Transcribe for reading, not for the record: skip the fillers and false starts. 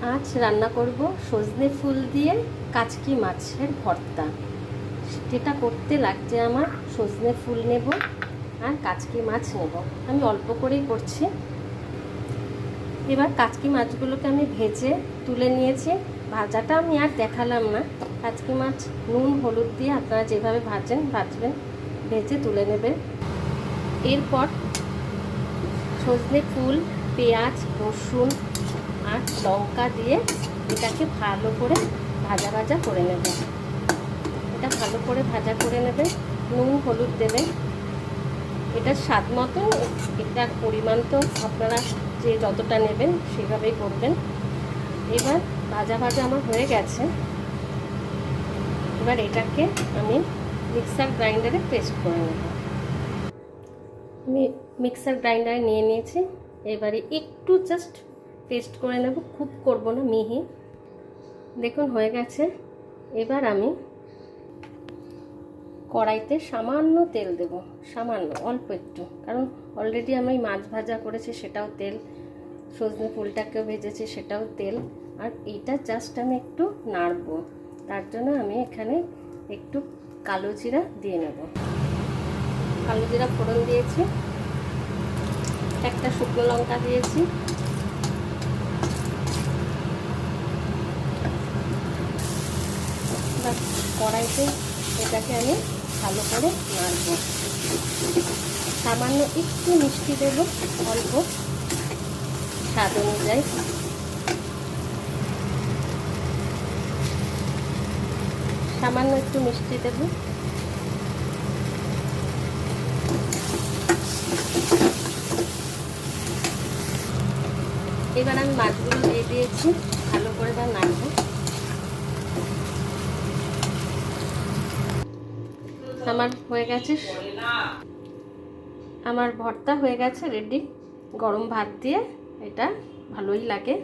আজ রান্না করব সজনে ফুল দিয়ে কাচকি মাছের ভর্তা। যেটা করতে লাগছে আমার সজনে ফুল নেব আর কাচকি মাছ নেব। আমি অল্প করেই করছি। এবার কাচকি মাছগুলোকে আমি ভেজে তুলে নিয়েছি। ভাজাটা আমি আর দেখালাম না। কাচকি মাছ নুন হলুদ দিয়ে আপনারা যেভাবে ভাজবেন, ভেজে তুলে নেবেন। এরপর সজনে ফুল, পেঁয়াজ, রসুন আর লঙ্কা দিয়ে এটাকে ভালো করে ভাজা করে নেব। এটা ভালো করে ভাজা করে নেবেন। নুন হলুদ দেবেন। এটা স্বাদ মতো, এটার পরিমাণ তো আপনারা যে যতটা নেবেন সেভাবেই করবেন। এবার ভাজা আমার হয়ে গেছে। এবার এটাকে আমি মিক্সার গ্রাইন্ডারে পেস্ট করে নেব। আমি মিক্সার গ্রাইন্ডারে নিয়ে নিয়েছি। এবারে একটু জাস্ট পেস্ট করে নেব, খুব করব না, মিহি। দেখুন হয়ে গেছে। এবার আমি কড়াইতে সামান্য তেল দেব, সামান্য অল্প একটু, কারণ অলরেডি আমি মাছ ভাজা করেছি সেটাও তেল, সজনে ফুলটাকেও ভেজেছি সেটাও তেল। আর এইটা জাস্ট আমি একটু নাড়বো, তার জন্য আমি এখানে একটু কালো জিরা দিয়ে নেব। কালো জিরা ফোড়ন দিয়েছি, একটা শুকনো লঙ্কা দিয়েছি, কড়াইতে এটাকে আমি ভালো করে নাড়ব। সামান্য একটু মিষ্টি দেব, অল্প স্বাদ অনুযায়ী। সামান্য একটু মিষ্টি দেব। এবার আমি মাছগুলো দিয়ে দিয়েছি, ভালো করে এবার নাড়ব। আমার হয়ে গেছে, আমার ভর্তা হয়ে গেছে রেডি। গরম ভাত দিয়ে এটা ভালোই লাগে।